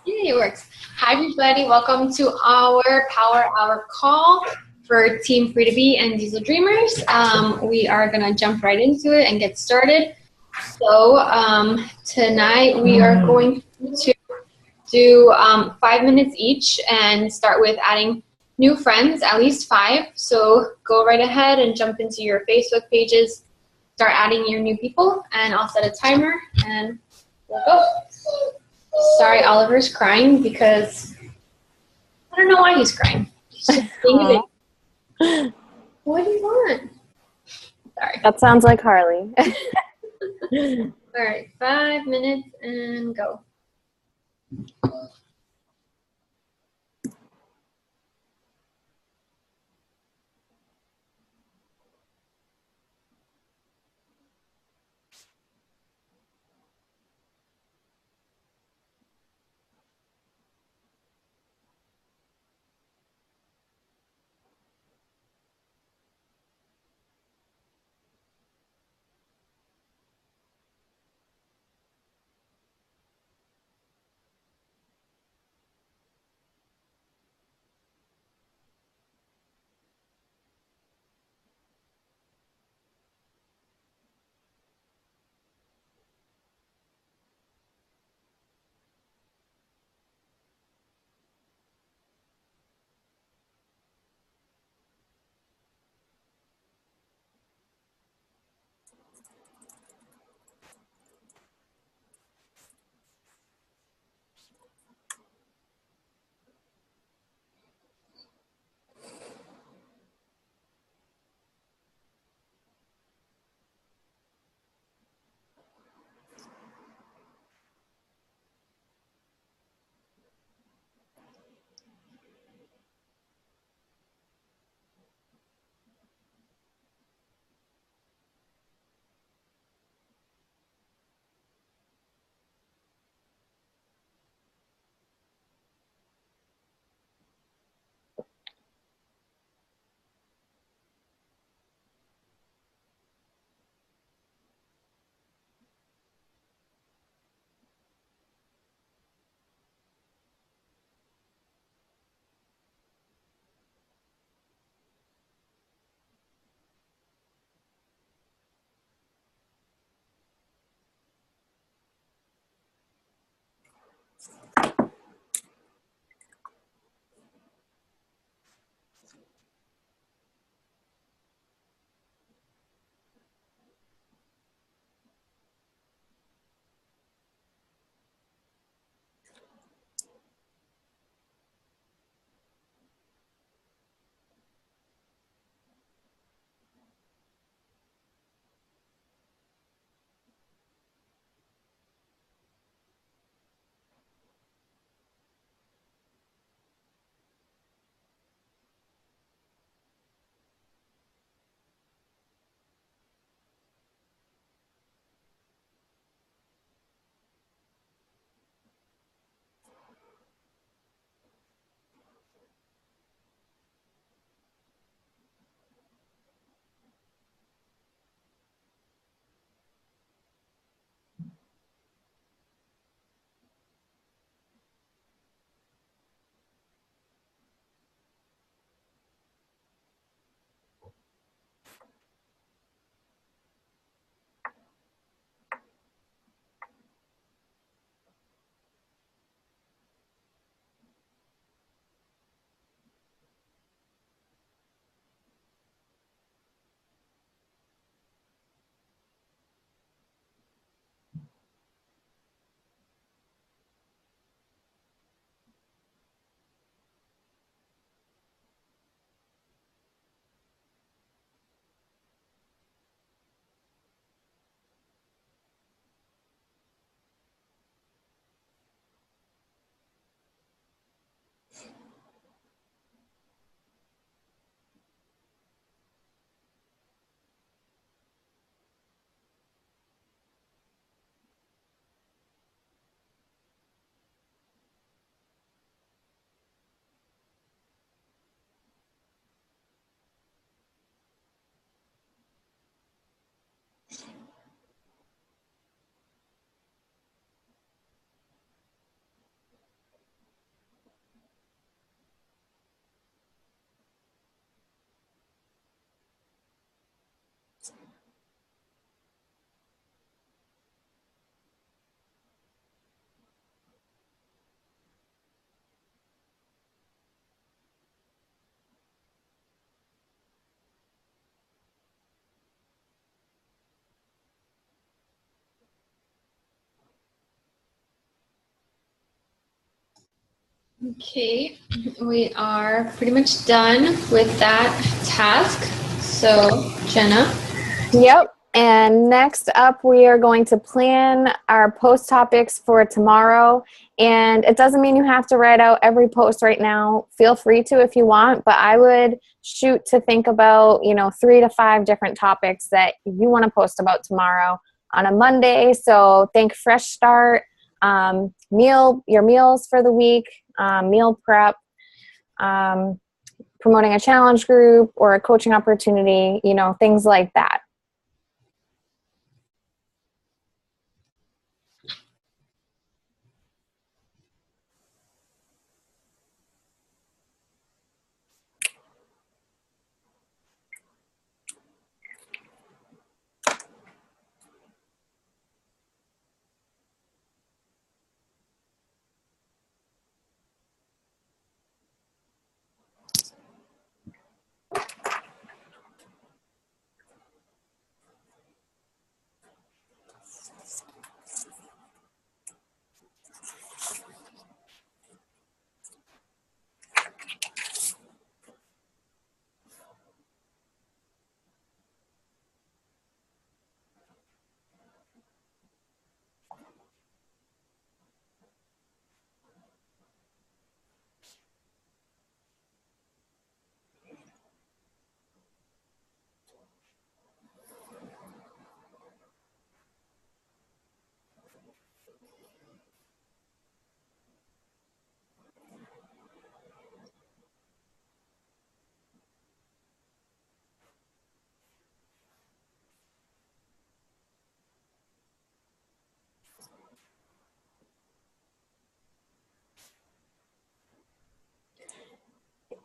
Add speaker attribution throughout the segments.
Speaker 1: Yay, it works. Hi, everybody. Welcome to our Power Hour call for Team Free to Be and Diesel Dreamers. We are going to jump right into it and get started. So tonight we are going to do 5 minutes each and start with adding new friends, at least 5. So go right ahead and jump into your Facebook pages, start adding your new people, and I'll set a timer and we'll go. Sorry, Oliver's crying because I don't know why he's crying. He's just being a What do you want? Sorry.
Speaker 2: That sounds like Harley.
Speaker 1: All right, 5 minutes and go. Okay, we are pretty much done with that task. So, Jenna.
Speaker 2: Yep. And next up, we are going to plan our post topics for tomorrow. And it doesn't mean you have to write out every post right now. Feel free to if you want, but I would shoot to think about, 3 to 5 different topics that you want to post about tomorrow on a Monday. So think fresh start, your meals for the week, meal prep, promoting a challenge group or a coaching opportunity, things like that.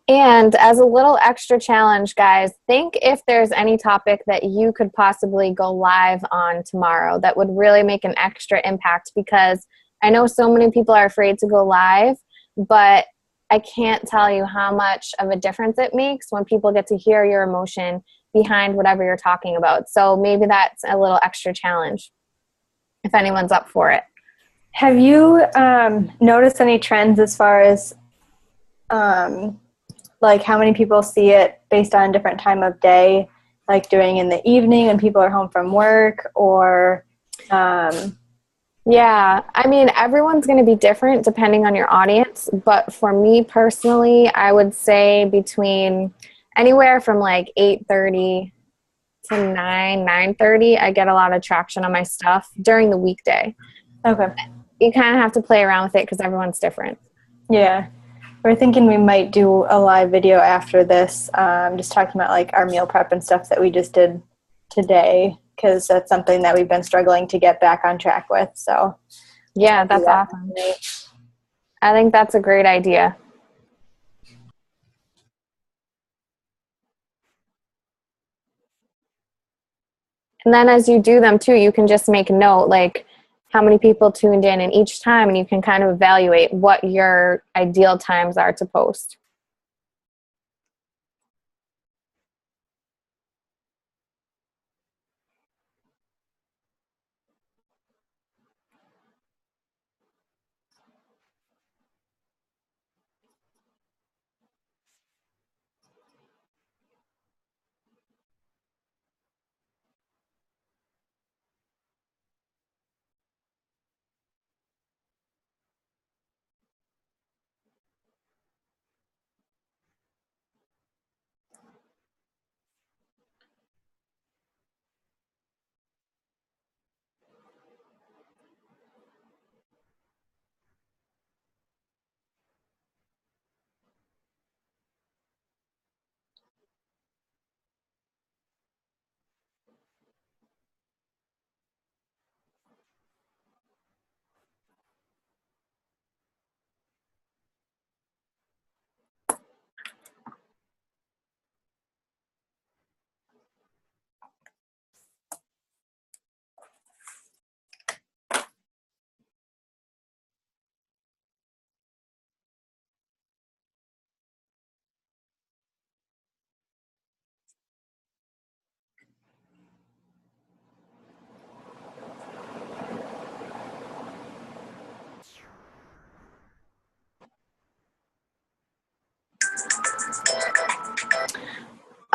Speaker 2: And as a little extra challenge, guys, think if there's any topic that you could possibly go live on tomorrow that would really make an extra impact, because I know so many people are afraid to go live, but I can't tell you how much of a difference it makes when people get to hear your emotion behind whatever you're talking about. So maybe that's a little extra challenge if anyone's up for it.
Speaker 3: Have you noticed any trends as far as like how many people see it based on a different time of day, like doing in the evening when people are home from work, or
Speaker 2: Yeah, I mean, everyone's going to be different depending on your audience, but for me personally, I would say between anywhere from like 8:30 to 9:30, I get a lot of traction on my stuff during the weekday.
Speaker 3: okay.
Speaker 2: You kind of have to play around with it because everyone's different.
Speaker 3: Yeah. We're thinking we might do a live video after this, just talking about like our meal prep and stuff that we just did today, because that's something that we've been struggling to get back on track with. So
Speaker 2: Yeah, that's awesome. I think that's a great idea. And then as you do them too, you can just make a note like how many people tuned in each time, and you can kind of evaluate what your ideal times are to post.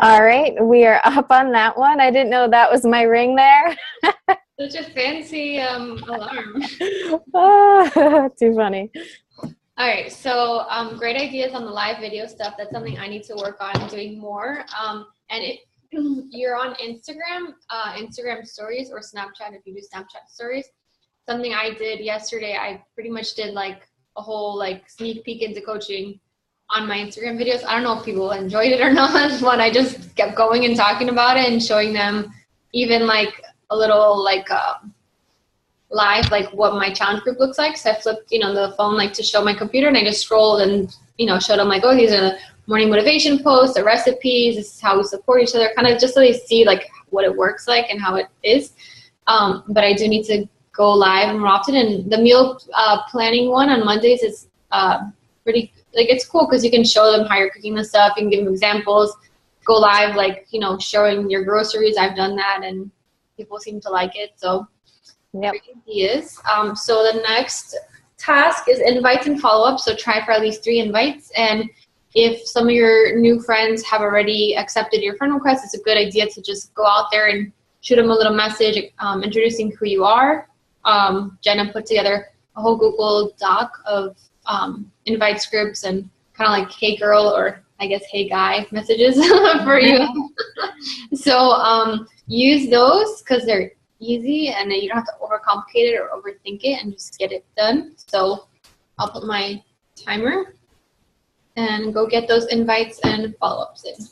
Speaker 2: All right, we are up on that one. I didn't know that was my ring there.
Speaker 1: Such a fancy alarm.
Speaker 2: Too funny.
Speaker 1: All right, so great ideas on the live video stuff. That's something I need to work on doing more. And if you're on Instagram, Instagram stories or Snapchat, if you do Snapchat stories, something I did yesterday, I pretty much did like a whole like sneak peek into coaching on my Instagram videos. I don't know if people enjoyed it or not, but I just kept going and talking about it and showing them even like a little like live like what my challenge group looks like. So I flipped, the phone like to show my computer, and I just scrolled and showed them like, oh, these are the morning motivation posts, the recipes, this is how we support each other, kind of just so they see like what it works like and how it is. But I do need to go live more often, and the meal planning one on Mondays is pretty like it's cool because you can show them how you're cooking the stuff, you can give them examples, go live like showing your groceries. I've done that and people seem to like it, so
Speaker 2: Yep.
Speaker 1: great ideas. So the next task is invites and follow-up. So try for at least 3 invites. And if some of your new friends have already accepted your friend request, it's a good idea to just go out there and shoot them a little message introducing who you are. Jenna put together a whole Google Doc of invite scripts and kind of like hey girl or I guess hey guy messages for you. So use those because they're easy and you don't have to overcomplicate it or overthink it and just get it done. So I'll put my timer and go get those invites and follow-ups in.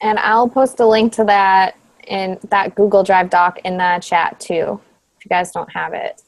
Speaker 2: And I'll post a link to that in that Google Drive doc in the chat too, if you guys don't have it.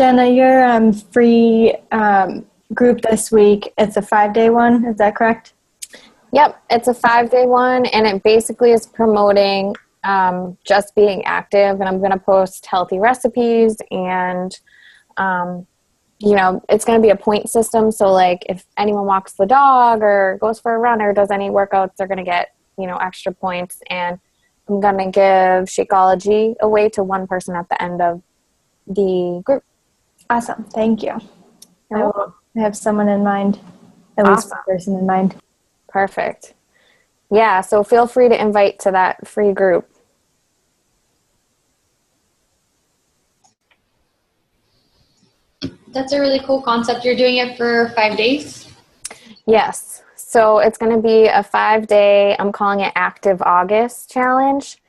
Speaker 3: Jenna, your free group this week, it's a 5-day one, is that correct?
Speaker 2: Yep, it's a 5-day one, and it basically is promoting just being active, and I'm going to post healthy recipes, and it's going to be a point system, so like if anyone walks the dog or goes for a run or does any workouts, they're going to get extra points, and I'm going to give Shakeology away to one person at the end of the group.
Speaker 3: Awesome, thank you.
Speaker 2: You're
Speaker 3: I have someone in mind, at least one person in mind.
Speaker 2: Perfect. Yeah, so feel free to invite to that free group.
Speaker 1: That's a really cool concept. You're doing it for 5 days?
Speaker 2: Yes. So it's going to be a 5-day, I'm calling it Active August Challenge.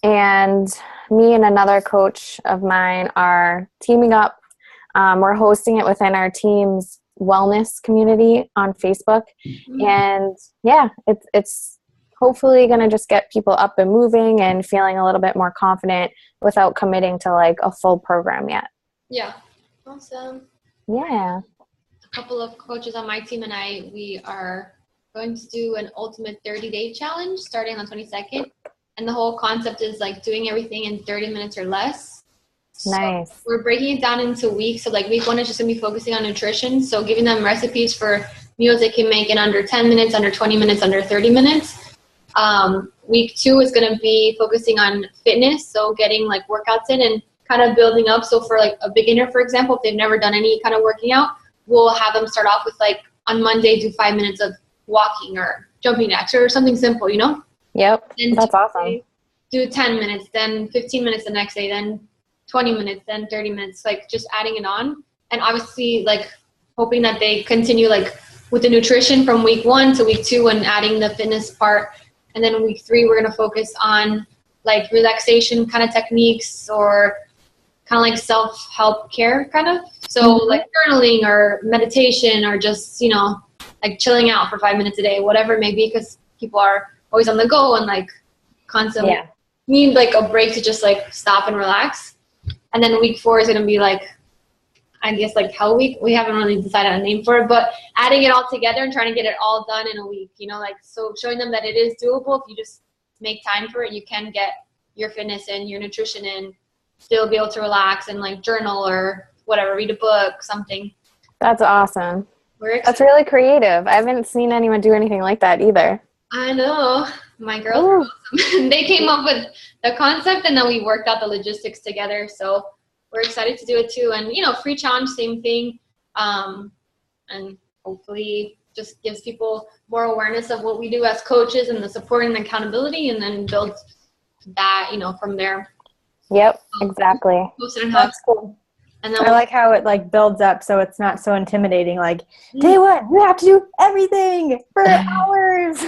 Speaker 2: And me and another coach of mine are teaming up. We're hosting it within our team's wellness community on Facebook. Mm-hmm. And yeah, it's hopefully going to just get people up and moving and feeling a little bit more confident without committing to like a full program yet.
Speaker 1: Yeah. Awesome.
Speaker 2: Yeah.
Speaker 1: A couple of coaches on my team and we are going to do an ultimate 30-day challenge starting on the 22nd. And the whole concept is like doing everything in 30 minutes or less.
Speaker 2: Nice.
Speaker 1: So we're breaking it down into weeks. So like week 1 is just going to be focusing on nutrition. So giving them recipes for meals they can make in under 10 minutes, under 20 minutes, under 30 minutes. Week 2 is going to be focusing on fitness. So getting like workouts in and kind of building up. So for like a beginner, for example, if they've never done any kind of working out, we'll have them start off with like on Monday, do 5 minutes of walking or jumping jacks or something simple,
Speaker 2: Yep.
Speaker 1: Then
Speaker 2: that's awesome.
Speaker 1: Do 10 minutes, then 15 minutes the next day, then 20 minutes, then 30 minutes, like just adding it on. And obviously like hoping that they continue like with the nutrition from week 1 to week 2 and adding the fitness part. And then week 3, we're going to focus on like relaxation kind of techniques or kind of like self-help care kind of. So like journaling or meditation or just, like chilling out for 5 minutes a day, whatever it may be, because people are always on the go and like constantly need like a break to just like stop and relax. And then week 4 is going to be like, I guess like Hell Week. We haven't really decided on a name for it, but adding it all together and trying to get it all done in a week, like so showing them that it is doable. If you just make time for it, you can get your fitness in, your nutrition in, still be able to relax and like journal or whatever, read a book, something.
Speaker 2: That's awesome. That's really creative. I haven't seen anyone do anything like that either.
Speaker 1: I know. My girls are awesome. They came up with the concept and then we worked out the logistics together. So we're excited to do it too. And, free challenge, same thing. And hopefully just gives people more awareness of what we do as coaches and the support and accountability, and then build that, from there.
Speaker 2: Yep, exactly.
Speaker 3: That's cool. And then I like how it like builds up so it's not so intimidating. Like, day 1, you have to do everything for hours.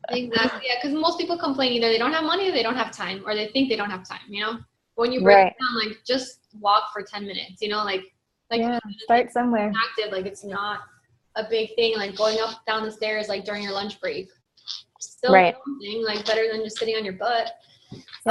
Speaker 1: Exactly, yeah, because most people complain either they don't have money or they don't have time, or they think they don't have time, But when you break it down, like, just walk for 10 minutes,
Speaker 3: start somewhere.
Speaker 1: Active, like, it's not a big thing, like going up, down the stairs, like, during your lunch break. Still something, like, better than just sitting on your butt.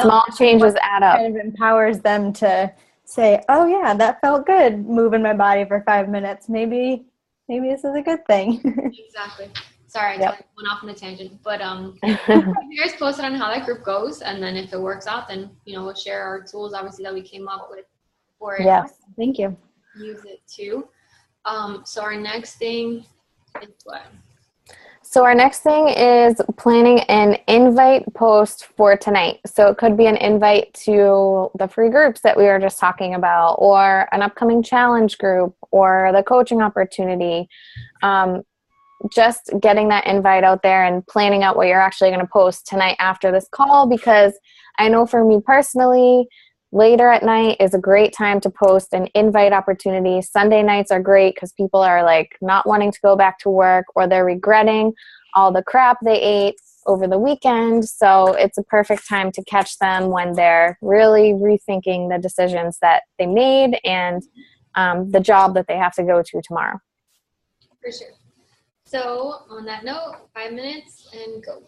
Speaker 2: Small changes add up.
Speaker 3: Kind of empowers them to say, oh yeah, that felt good, moving my body for 5 minutes. Maybe this is a good thing.
Speaker 1: Exactly. Sorry, I went off on a tangent. But you guys posted on how that group goes, and then if it works out, then we'll share our tools, obviously, that we came up with for it.
Speaker 3: Yes, thank you.
Speaker 1: Use it too. So our next thing is what?
Speaker 2: So our next thing is planning an invite post for tonight. So it could be an invite to the free groups that we were just talking about, or an upcoming challenge group, or the coaching opportunity. Just getting that invite out there and planning out what you're actually going to post tonight after this call, because I know for me personally, later at night is a great time to post an invite opportunity. Sunday nights are great because people are like not wanting to go back to work, or they're regretting all the crap they ate over the weekend. So it's a perfect time to catch them when they're really rethinking the decisions that they made and the job that they have to go to tomorrow.
Speaker 1: For sure. So on that note, 5 minutes and go.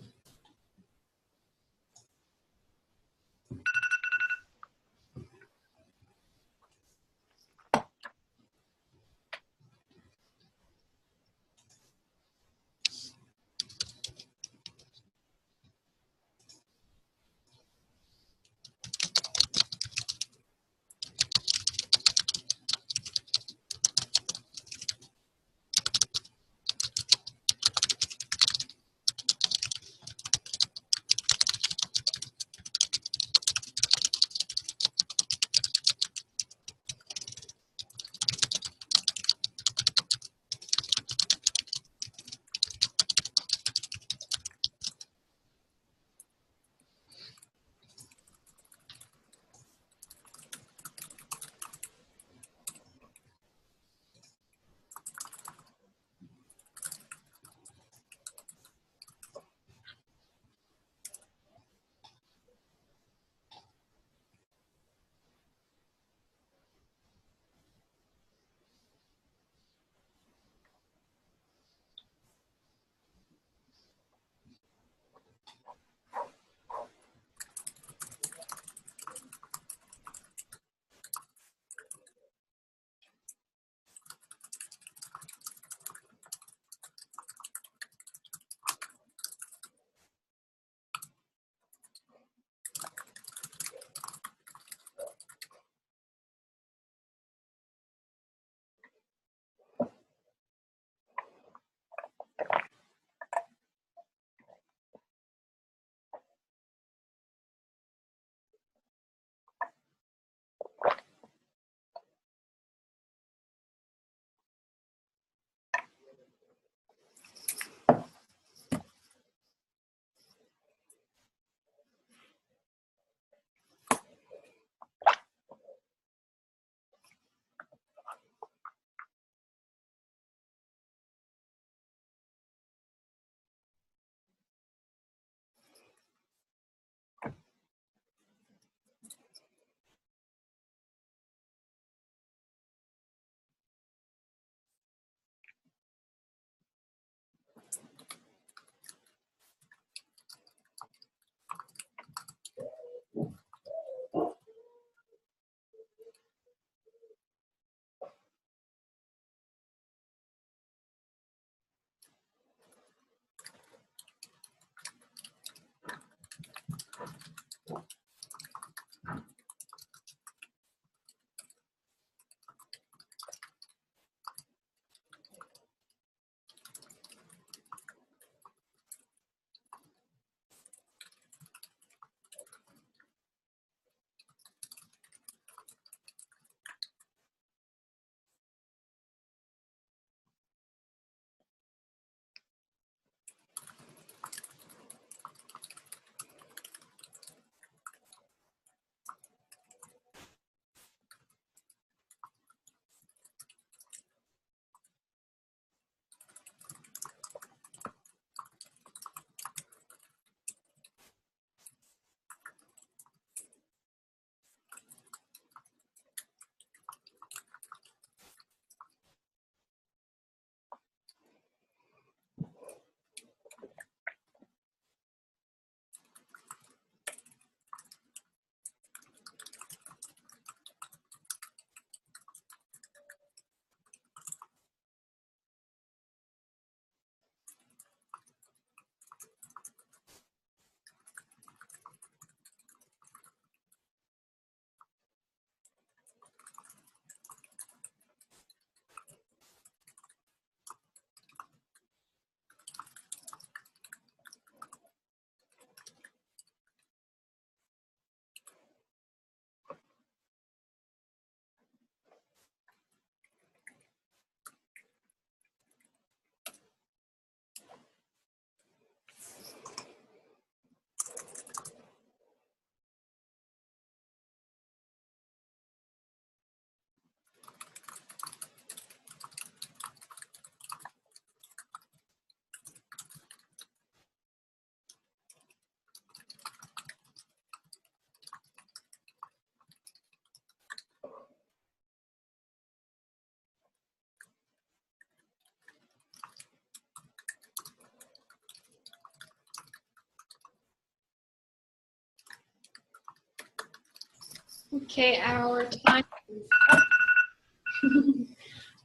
Speaker 1: Okay, our time is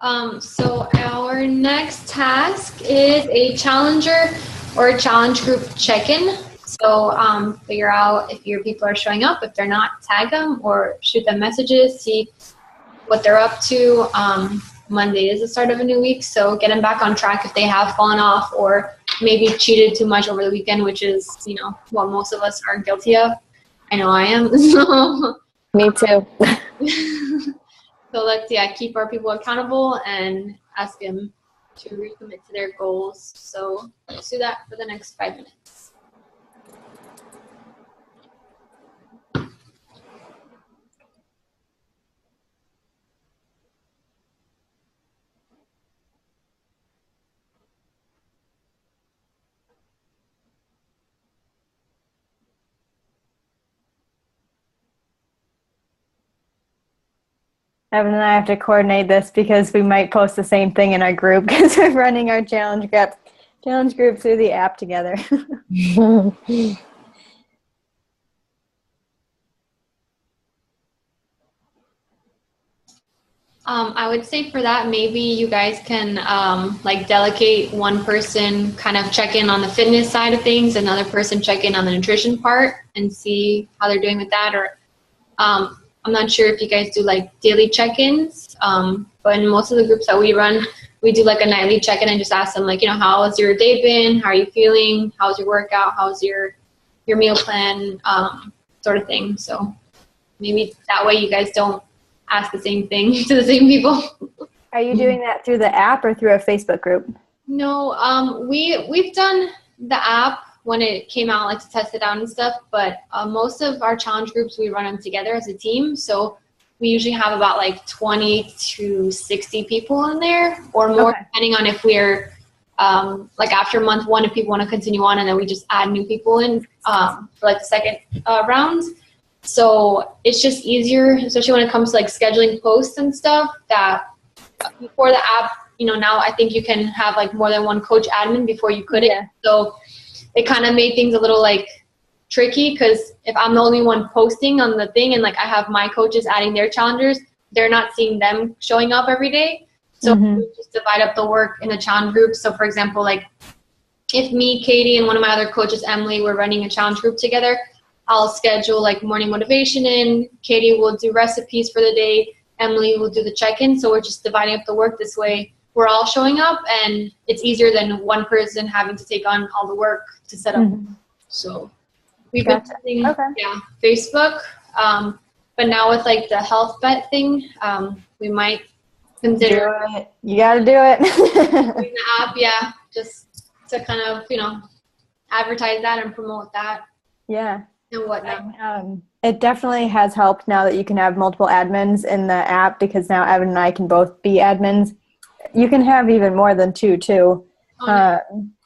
Speaker 1: up. So our next task is a challenger or a challenge group check-in. So figure out if your people are showing up. If they're not, tag them or shoot them messages, see what they're up to. Monday is the start of a new week, so get them back on track if they have fallen off or maybe cheated too much over the weekend, which is, what most of us are guilty of. I know I am. So,
Speaker 2: Me too.
Speaker 1: so let's keep our people accountable and ask them to recommit to their goals. So let's do that for the next 5 minutes.
Speaker 3: Evan and I have to coordinate this because we might post the same thing in our group because we're running our challenge group through the app together.
Speaker 1: I would say for that, maybe you guys can delegate one person kind of check in on the fitness side of things, another person check in on the nutrition part and see how they're doing with that. Or I'm not sure if you guys do like daily check-ins, but in most of the groups that we run, we do like a nightly check-in and just ask them like, how has your day been? How are you feeling? How's your workout? How's your meal plan? Sort of thing. So maybe that way you guys don't ask the same thing to the same people.
Speaker 3: Are you doing that through the app or through a Facebook group?
Speaker 1: No, we've done the app when it came out, like to test it out and stuff, but most of our challenge groups, we run them together as a team. So we usually have about like 20 to 60 people in there or more, depending on if we're like after month 1, if people want to continue on, and then we just add new people in for like the second round. So it's just easier, especially when it comes to like scheduling posts and stuff, that before the app, now I think you can have like more than one coach admin. Before you couldn't. Yeah. So it kind of made things a little like tricky, because if I'm the only one posting on the thing and like I have my coaches adding their challengers, they're not seeing them showing up every day. So we just divide up the work in the challenge groups. So for example, like if me, Katie, and one of my other coaches, Emily, we're running a challenge group together, I'll schedule like morning motivation in. Katie will do recipes for the day. Emily will do the check-in. So we're just dividing up the work this way. We're all showing up, and it's easier than one person having to take on all the work to set up. So we've been using Facebook, but now with like the health bet thing, we might consider
Speaker 3: it. You got to do it.
Speaker 1: the app, just to kind of advertise that and promote that.
Speaker 3: Yeah.
Speaker 1: And whatnot.
Speaker 3: It definitely has helped now that you can have multiple admins in the app, because now Evan and I can both be admins. You can have even more than 2 too.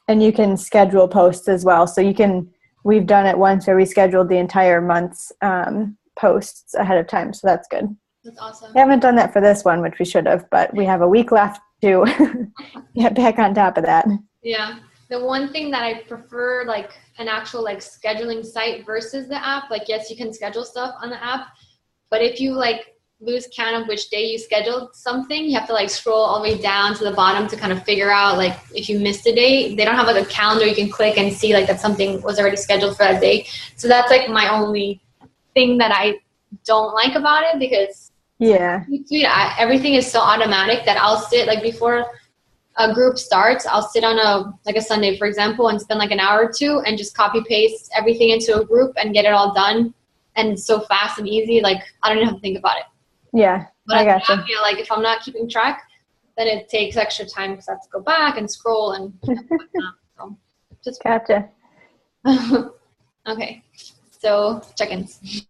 Speaker 3: And you can schedule posts as well. So we've done it once where we scheduled the entire month's posts ahead of time. So that's good.
Speaker 1: That's awesome.
Speaker 3: We haven't done that for this one, which we should have, but we have a week left to get back on top of that.
Speaker 1: Yeah. The one thing that I prefer, like an actual like scheduling site versus the app, like yes, you can schedule stuff on the app, but if you like lose count of which day you scheduled something, you have to like scroll all the way down to the bottom to kind of figure out like if you missed a day. They don't have like a calendar you can click and see like that something was already scheduled for that day. So that's like my only thing that I don't like about it, because everything is so automatic that I'll sit like before a group starts, I'll sit on a Sunday, for example, and spend like an hour or 2 and just copy paste everything into a group and get it all done. And it's so fast and easy. Like I don't even have to think about it.
Speaker 3: Yeah.
Speaker 1: But I gotcha. Like if I'm not keeping track, then it takes extra time because I have to go back and scroll and whatnot. So just
Speaker 3: gotcha.
Speaker 1: Okay. So check-ins.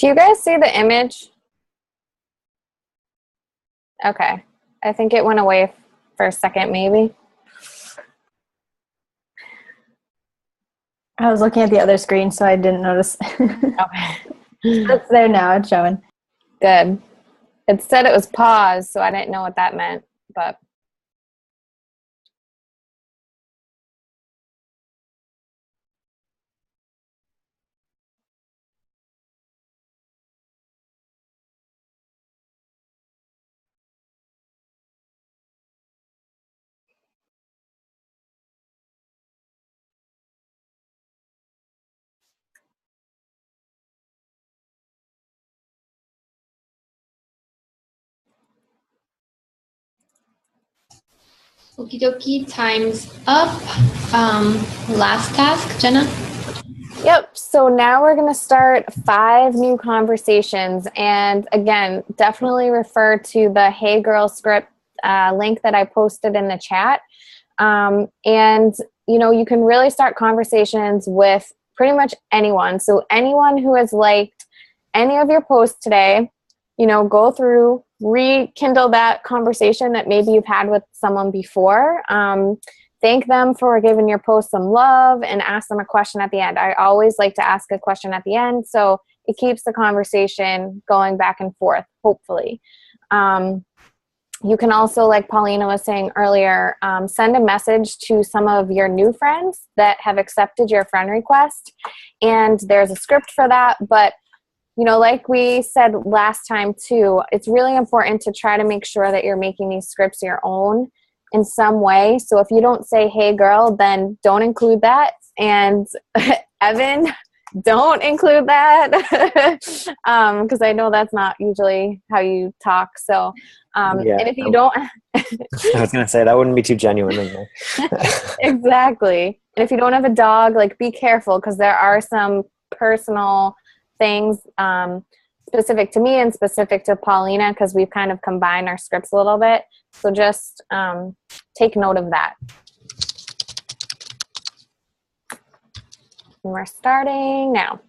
Speaker 2: Do you guys see the image? Okay. I think it went away for a second, maybe.
Speaker 3: I was looking at the other screen, so I didn't notice.
Speaker 2: Okay.
Speaker 3: It's there now. It's showing.
Speaker 2: Good. It said it was paused, so I didn't know what that meant, but.
Speaker 1: Okie dokie, time's up. Last task, Jenna?
Speaker 2: Yep. So now we're going to start 5 new conversations. And again, definitely refer to the Hey Girl script link that I posted in the chat. And, you know, you can really start conversations with pretty much anyone. So anyone who has liked any of your posts today, you know, go through, rekindle that conversation that maybe you've had with someone before. Thank them for giving your post some love and ask them a question at the end. I always like to ask a question at the end, so it keeps the conversation going back and forth, hopefully. You can also, like Paulina was saying earlier, send a message to some of your new friends that have accepted your friend request. And there's a script for that, but you know, like we said last time too, it's really important to try to make sure that you're making these scripts your own in some way. So if you don't say, hey girl, then don't include that. And Evan, don't include that. Because I know that's not usually how you talk. So, and if you don't.
Speaker 4: I was going to say, that wouldn't be too genuine.
Speaker 2: Exactly. And if you don't have a dog, like be careful, because there are some personal things specific to me and specific to Paulina, because we've kind of combined our scripts a little bit. So just take note of that. And we're starting now.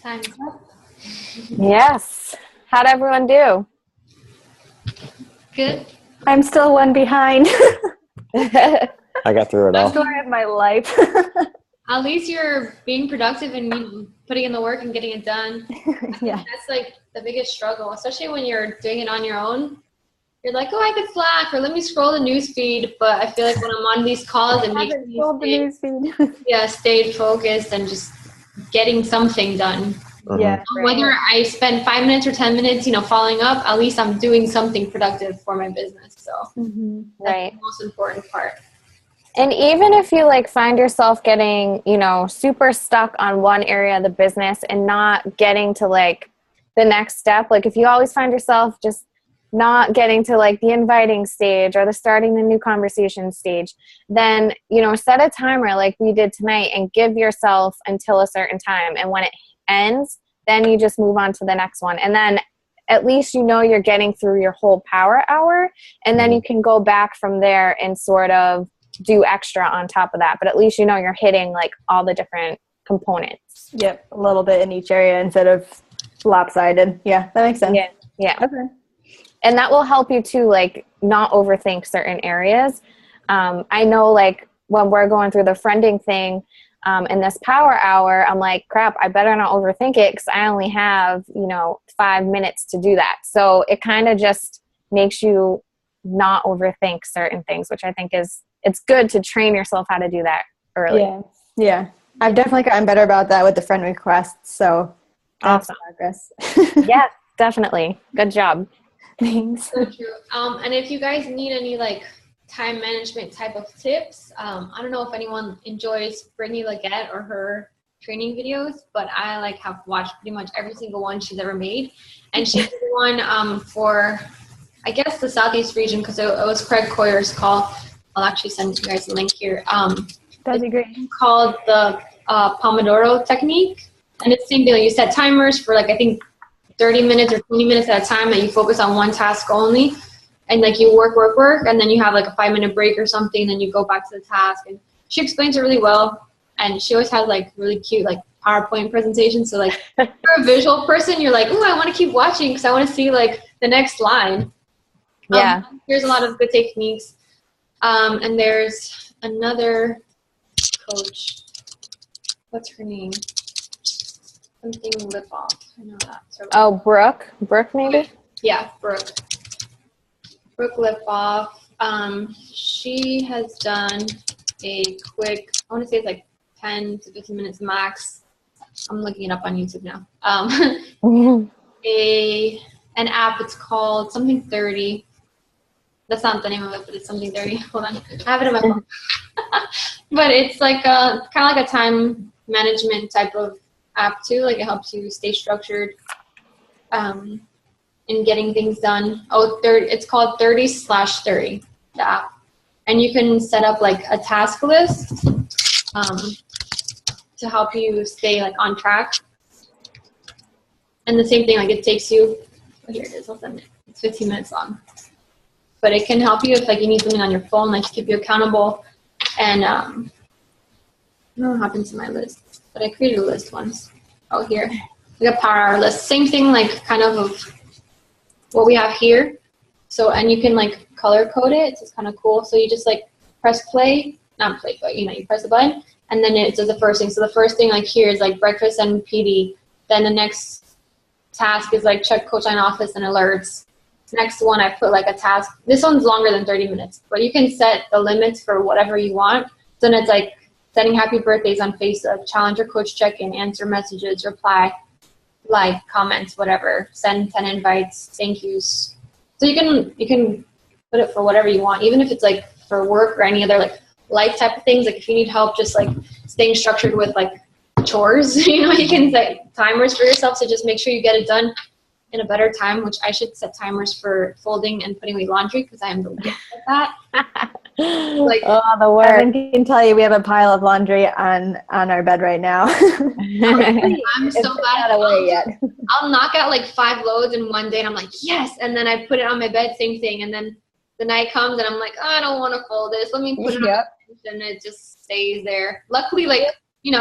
Speaker 1: Time's up.
Speaker 2: Yes. How'd everyone do?
Speaker 1: Good.
Speaker 3: I'm still one behind.
Speaker 4: I got through it all.
Speaker 3: Story of my life.
Speaker 1: At least you're being productive and putting in the work and getting it done.
Speaker 3: Yeah.
Speaker 1: That's like the biggest struggle, especially when you're doing it on your own. You're like, oh, I could Slack, or let me scroll the news feed. But I feel like when I'm on these calls, it makes me stay focused and just getting something done.
Speaker 3: Yeah.
Speaker 1: Whether I spend 5 minutes or 10 minutes, following up, at least I'm doing something productive for my business. So that's the most important part.
Speaker 2: And even if you find yourself getting, super stuck on one area of the business and not getting to the next step, if you always find yourself just not getting to the inviting stage or the starting the new conversation stage, then, set a timer like we did tonight and give yourself until a certain time. And when it ends, then you just move on to the next one. And then at least you're getting through your whole power hour, and then you can go back from there and sort of do extra on top of that. But at least you're hitting all the different components.
Speaker 3: Yep, a little bit in each area instead of lopsided. Yeah, that makes sense.
Speaker 2: Yeah.
Speaker 3: Okay.
Speaker 2: And that will help you too, not overthink certain areas. I know when we're going through the friending thing in this power hour, I'm like, crap, I better not overthink it because I only have, 5 minutes to do that. So it kind of just makes you not overthink certain things, which I think it's good to train yourself how to do that early.
Speaker 3: Yeah. I've definitely gotten better about that with the friend requests. So
Speaker 2: awesome
Speaker 3: progress.
Speaker 2: Yeah, definitely. Good job.
Speaker 3: Thanks.
Speaker 1: So true. And if you guys need any time management type of tips, I don't know if anyone enjoys Brittany Leggett or her training videos, but I have watched pretty much every single one she's ever made. And she did one for, I guess, the Southeast region, because it was Craig Coyer's call. I'll actually send you guys a link here.
Speaker 3: That'd be great.
Speaker 1: Called the Pomodoro technique. And it's the same thing. You set timers for I think 30 minutes or 20 minutes at a time that you focus on one task only. And you work, and then you have a 5-minute break or something, and then you go back to the task. And she explains it really well. And she always has really cute PowerPoint presentations. So if you're a visual person, you're oh, I want to keep watching because I want to see the next line.
Speaker 2: Yeah.
Speaker 1: There's a lot of good techniques. And there's another coach. What's her name? Something Lipoff. I know that.
Speaker 2: Oh, Brooke. Brooke, maybe?
Speaker 1: Yeah, Brooke. Brooke Lipoff. She has done a quick, I want to say it's 10 to 15 minutes max. I'm looking it up on YouTube now. An app, it's called something 30. That's not the name of it, but it's something 30. Hold on. I have it in my phone. But it's kind of a time management type of app too. It helps you stay structured in getting things done. It's called 30/30, the app. And you can set up a task list to help you stay on track. And the same thing, it takes you, here it is, I'll send it. It's 15 minutes long. But it can help you if you need something on your phone, to keep you accountable. And I don't know what happened to my list, but I created a list once. Oh, here. A power hour list. Same thing, kind of what we have here. So, and you can color code it. It's kind of cool. So you just press play, not play, but you press the button, and then it does the first thing. So the first thing here is breakfast and PD. Then the next task is check coach line office and alerts. Next one, I put a task. This one's longer than 30 minutes, but you can set the limits for whatever you want. So then it's setting happy birthdays on Facebook, challenger coach check-in, answer messages, reply, comments, whatever, send 10 invites, thank yous. So you can put it for whatever you want, even if it's for work or any other life type of things. If you need help just staying structured with chores, you can set timers for yourself. So just make sure you get it done in a better time, which I should set timers for folding and putting away laundry because I am the worst at that.
Speaker 2: The work.
Speaker 3: Evan can tell you we have a pile of laundry on our bed right now.
Speaker 1: I'm so bad.
Speaker 3: Away yet.
Speaker 1: I'll knock out 5 loads in one day, and I'm yes. And then I put it on my bed, same thing. And then the night comes, and I'm I don't want to fold this. Let me put it on, and it just stays there. Luckily,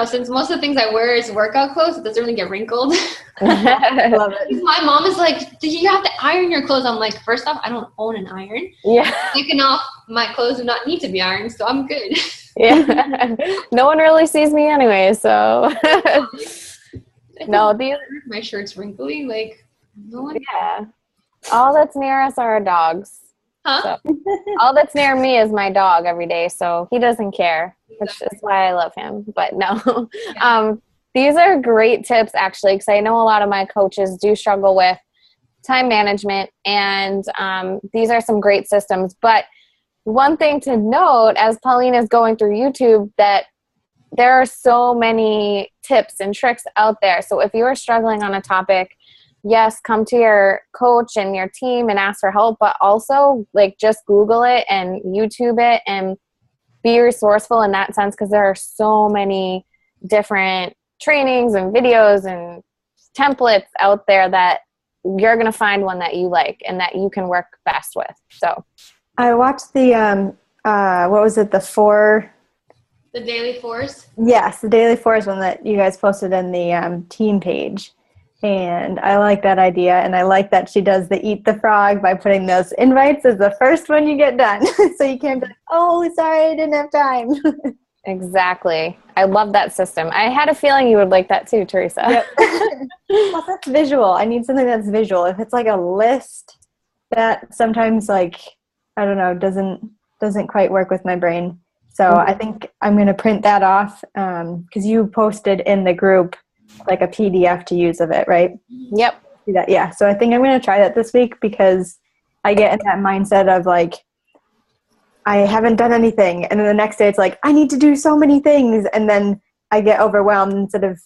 Speaker 1: since most of the things I wear is workout clothes, it doesn't really get wrinkled.
Speaker 3: I love it.
Speaker 1: My mom is like, "Do you have to iron your clothes?" I'm like, first off, I don't own an iron.
Speaker 2: Yeah.
Speaker 1: Second off, my clothes do not need to be ironed, so I'm good.
Speaker 2: Yeah. No one really sees me anyway, so. No,
Speaker 1: my shirt's wrinkly. Like, no one.
Speaker 2: Yeah. All that's near us are our dogs.
Speaker 1: Huh?
Speaker 2: So, all that's near me is my dog every day, so he doesn't care, which is why I love him. But no, these are great tips actually, because I know a lot of my coaches do struggle with time management, and these are some great systems. But one thing to note, as Pauline is going through YouTube, that there are so many tips and tricks out there. So if you are struggling on a topic, yes, come to your coach and your team and ask for help, but also like just Google it and YouTube it and be resourceful in that sense, because there are so many different trainings and videos and templates out there that you're going to find one that you like and that you can work best with. So
Speaker 3: I watched the, what was it?
Speaker 1: The Daily Force?
Speaker 3: Yes, the Daily Force one that you guys posted in the team page. And I like that idea. And I like that she does the Eat the Frog by putting those invites as the first one you get done. So you can't be like, oh, sorry, I didn't have time.
Speaker 2: exactly. I love that system. I had a feeling you would like that too, Teresa.
Speaker 3: Yep. Well, that's visual. I need something that's visual. If it's like a list, that sometimes like, I don't know, doesn't quite work with my brain. So I think I'm going to print that off because you posted in the group like a PDF to use of it, right?
Speaker 2: Yep.
Speaker 3: Yeah. So I think I'm going to try that this week because I get in that mindset of like, I haven't done anything. And then the next day it's like, I need to do so many things. And then I get overwhelmed instead of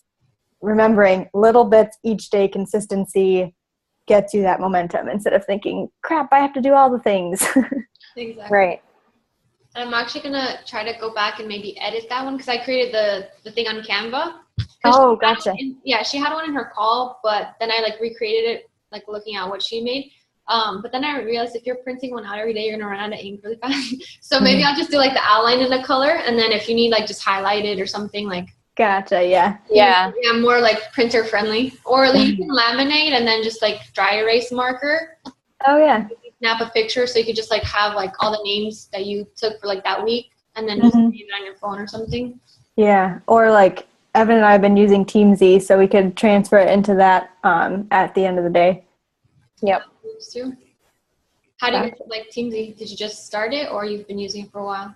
Speaker 3: remembering little bits each day. Consistency gets you that momentum instead of thinking, crap, I have to do all the things.
Speaker 1: Exactly.
Speaker 2: Right.
Speaker 1: And I'm actually going to try to go back and maybe edit that one because I created the thing on Canva.
Speaker 3: Oh, gotcha.
Speaker 1: She had one in her call, but then I like recreated it, like looking at what she made. But then I realized if you're printing one out every day, you're going to run out of ink really fast. So maybe I'll just do like the outline in the color. And then if you need like just highlight it or something like.
Speaker 3: Gotcha. Yeah.
Speaker 2: Yeah.
Speaker 1: Yeah. More like printer friendly, or like you can laminate and then just like dry erase marker.
Speaker 3: Oh yeah.
Speaker 1: Snap a picture so you could just like have like all the names that you took for like that week and then just leave it on your phone or something.
Speaker 3: Yeah. Or like Evan and I have been using TeamZ, so we could transfer it into that at the end of the day.
Speaker 2: Yep.
Speaker 1: How do you like TeamZ? Did you just start it or you've been using it for a while?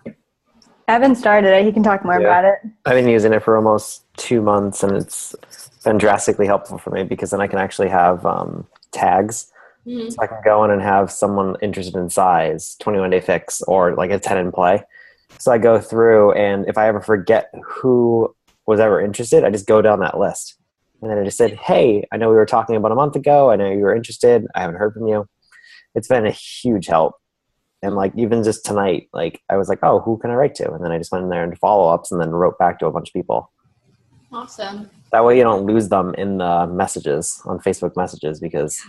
Speaker 3: Evan started it. He can talk more about it.
Speaker 4: I've been using it for almost 2 months, and it's been drastically helpful for me because then I can actually have tags. Mm-hmm. So I can go in and have someone interested in size, 21-day fix, or like a 10 in play. So I go through, and if I ever forget who was ever interested, I just go down that list. And then I just said, hey, I know we were talking about a month ago. I know you were interested. I haven't heard from you. It's been a huge help. And like even just tonight, like I was like, oh, who can I write to? And then I just went in there and follow-ups and then wrote back to a bunch of people.
Speaker 1: Awesome.
Speaker 4: That way you don't lose them in the messages on Facebook messages because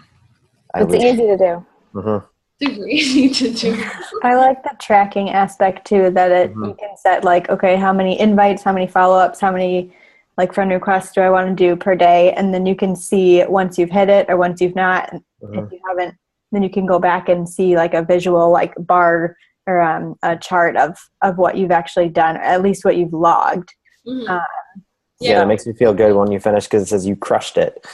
Speaker 2: it's easy to do.
Speaker 4: Mm-hmm.
Speaker 1: Super easy to do.
Speaker 3: I like the tracking aspect too, that you can set like, okay, how many invites, how many follow-ups, how many like friend requests do I want to do per day? And then you can see once you've hit it or once you've not. If you haven't, then you can go back and see like a visual like bar or a chart of what you've actually done, or at least what you've logged.
Speaker 1: Mm-hmm.
Speaker 4: Yeah, it makes me feel good when you finish because it says you crushed it.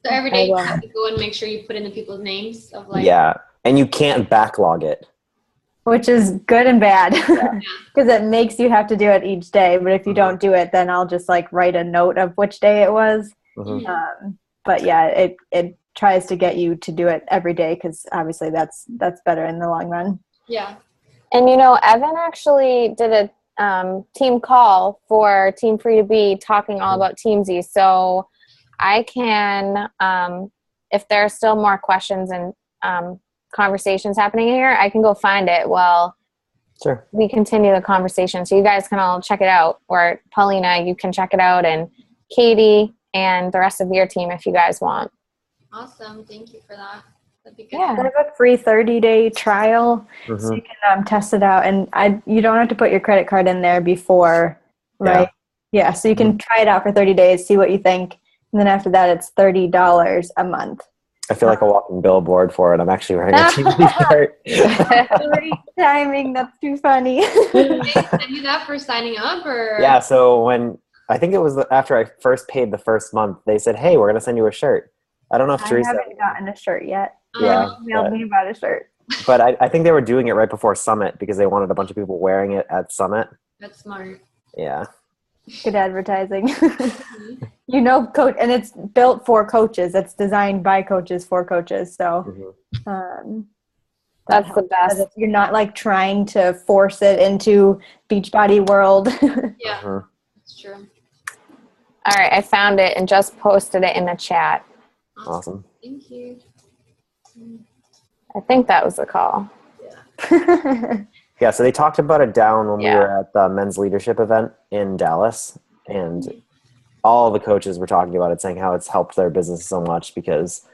Speaker 1: So every day you have to go and make sure you put in the people's names of like.
Speaker 4: Yeah, and you can't backlog it.
Speaker 3: Which is good and bad because it makes you have to do it each day. But if you don't do it, then I'll just like write a note of which day it was.
Speaker 4: Mm-hmm.
Speaker 3: But yeah, it tries to get you to do it every day because obviously that's better in the long run.
Speaker 1: Yeah.
Speaker 2: And Evan actually did a team call for Team Free to Be talking all about TeamZ. So I can, if there are still more questions and conversations happening here, I can go find it while we continue the conversation. So you guys can all check it out, or Paulina, you can check it out, and Katie and the rest of your team if you guys want.
Speaker 1: Awesome. Thank you for that. That'd be good.
Speaker 2: Yeah.
Speaker 3: They have a free 30-day trial, so
Speaker 4: Mhm.
Speaker 3: you can test it out. And you don't have to put your credit card in there before, right? Yeah, so you can try it out for 30 days, see what you think. And then after that, it's $30 a month.
Speaker 4: I feel like a walking billboard for it. I'm actually wearing a TV shirt.
Speaker 3: Great timing. That's too funny.
Speaker 1: Did they send you that for signing up, or?
Speaker 4: Yeah, so I think it was after I first paid the first month, they said, hey, we're going to send you a shirt. I don't know if
Speaker 3: I
Speaker 4: Teresa.
Speaker 3: haven't gotten a shirt yet.
Speaker 4: Yeah,
Speaker 3: They emailed me about a shirt.
Speaker 4: But I think they were doing it right before Summit because they wanted a bunch of people wearing it at Summit.
Speaker 1: That's smart.
Speaker 4: Yeah.
Speaker 3: Good advertising. Coach, and it's built for coaches. It's designed by coaches for coaches. So
Speaker 2: That's the best.
Speaker 3: you're not like trying to force it into Beachbody world.
Speaker 1: Yeah, that's true.
Speaker 2: All right, I found it and just posted it in the chat.
Speaker 4: Awesome.
Speaker 1: Thank you.
Speaker 2: I think that was the call.
Speaker 4: Yeah, so they talked about it down when we
Speaker 2: Yeah.
Speaker 4: were at the men's leadership event in Dallas, and all the coaches were talking about it, saying how it's helped their business so much because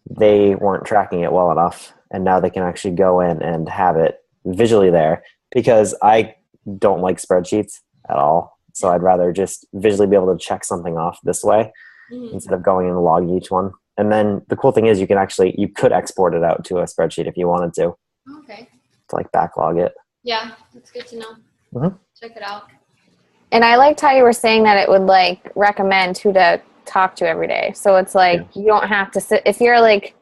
Speaker 4: they weren't tracking it well enough, and now they can actually go in and have it visually there, because I don't like spreadsheets at all, so I'd rather just visually be able to check something off this way instead of going and logging each one. And then the cool thing is you could export it out to a spreadsheet if you wanted to
Speaker 1: Okay.
Speaker 4: like backlog it.
Speaker 1: Yeah, that's good to know.
Speaker 4: Mhm.
Speaker 1: Check it out.
Speaker 2: And I liked how you were saying that it would like recommend who to talk to every day. So it's like you don't have to sit if you're like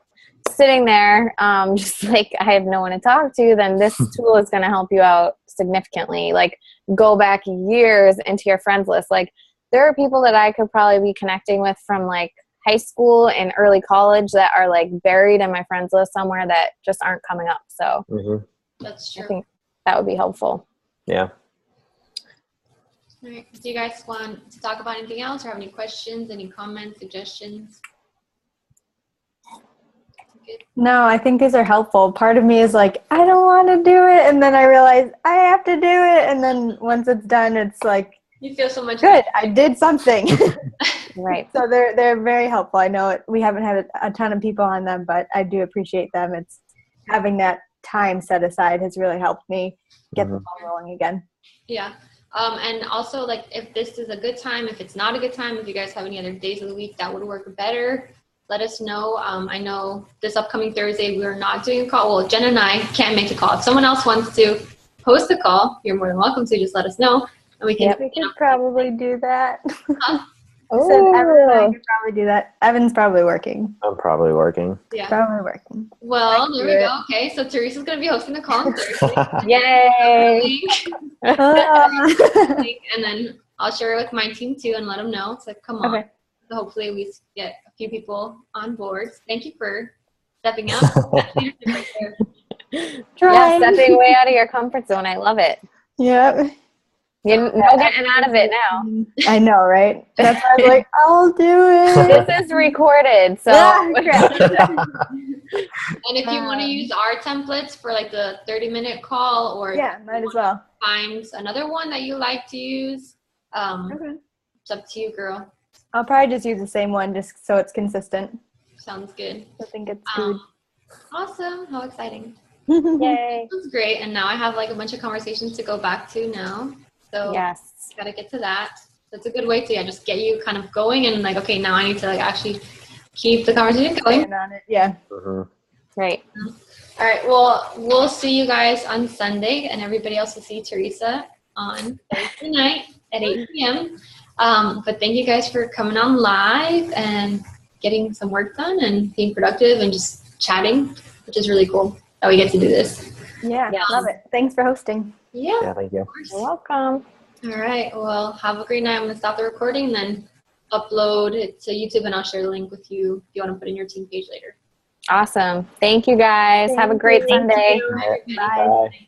Speaker 2: sitting there just like I have no one to talk to, then this tool is going to help you out significantly. Like go back years into your friends list. Like there are people that I could probably be connecting with from like high school and early college that are like buried in my friends list somewhere that just aren't coming up. So
Speaker 1: That's
Speaker 2: I
Speaker 1: true.
Speaker 2: think that would be helpful.
Speaker 4: Yeah.
Speaker 1: All right. Do you guys want to talk about anything else or have any questions, any comments, suggestions? Good.
Speaker 3: No, I think these are helpful. Part of me is like, I don't want to do it. And then I realize I have to do it. And then once it's done, it's like,
Speaker 1: You feel so much
Speaker 3: good, I did something.
Speaker 2: Right.
Speaker 3: So they're very helpful. I know we haven't had a ton of people on them, but I do appreciate them. It's having that time set aside has really helped me get the ball rolling again.
Speaker 1: Yeah. And also, like, if this is a good time, if it's not a good time, if you guys have any other days of the week that would work better, let us know. I know this upcoming Thursday we're not doing a call. Well, Jen and I can't make a call. If someone else wants to host a call, you're more than welcome to. Just let us know. And we can,
Speaker 3: We could probably do that.
Speaker 2: Oh,
Speaker 3: Said Evan and I could probably do that. Evan's probably working.
Speaker 4: I'm probably working.
Speaker 1: yeah.
Speaker 3: Probably working.
Speaker 1: Well, there we
Speaker 3: do
Speaker 1: go. Okay, so Teresa's going to be hosting the call on Thursday.
Speaker 2: yay.
Speaker 1: Link, and then I'll share it with my team too and let them know. So come on.
Speaker 3: Okay.
Speaker 1: So hopefully we get a few people on board. Thank you for stepping up. That's leadership right there.
Speaker 2: Yeah,
Speaker 3: Trying.
Speaker 2: stepping way out of your comfort zone. I love it.
Speaker 3: Yep.
Speaker 2: No getting out of it now.
Speaker 3: I know, right? That's why I was like, I'll do it.
Speaker 2: This is recorded, so
Speaker 1: And if you want to use our templates for like the 30-minute call or
Speaker 3: Yeah, might as well.
Speaker 1: find another one that you like to use,
Speaker 3: Okay.
Speaker 1: it's up to you, girl.
Speaker 3: I'll probably just use the same one just so it's consistent.
Speaker 1: Sounds good.
Speaker 3: I think it's good.
Speaker 1: Awesome. How exciting.
Speaker 2: yay.
Speaker 1: That's great. And now I have like a bunch of conversations to go back to now. So
Speaker 2: Yes.
Speaker 1: got to get to that. That's a good way to just get you kind of going and like, okay, now I need to like actually keep the conversation going.
Speaker 3: Staying on it. Yeah.
Speaker 2: Great.
Speaker 1: All right. Well, we'll see you guys on Sunday, and everybody else will see Teresa on Thursday night at 8 p.m. But thank you guys for coming on live and getting some work done and being productive and just chatting, which is really cool that we get to do this.
Speaker 3: Yeah. Love it. Thanks for hosting.
Speaker 1: Yeah.
Speaker 4: Yeah, thank you.
Speaker 1: Of course.
Speaker 2: You're welcome.
Speaker 1: All right. Well, have a great night. I'm going to stop the recording and then upload it to YouTube, and I'll share the link with you if you want to put in your team page later.
Speaker 2: Awesome. Thank you guys. Have a great
Speaker 3: Thank
Speaker 2: Sunday.
Speaker 3: you.
Speaker 1: Bye, everybody.
Speaker 3: Bye.
Speaker 4: Bye.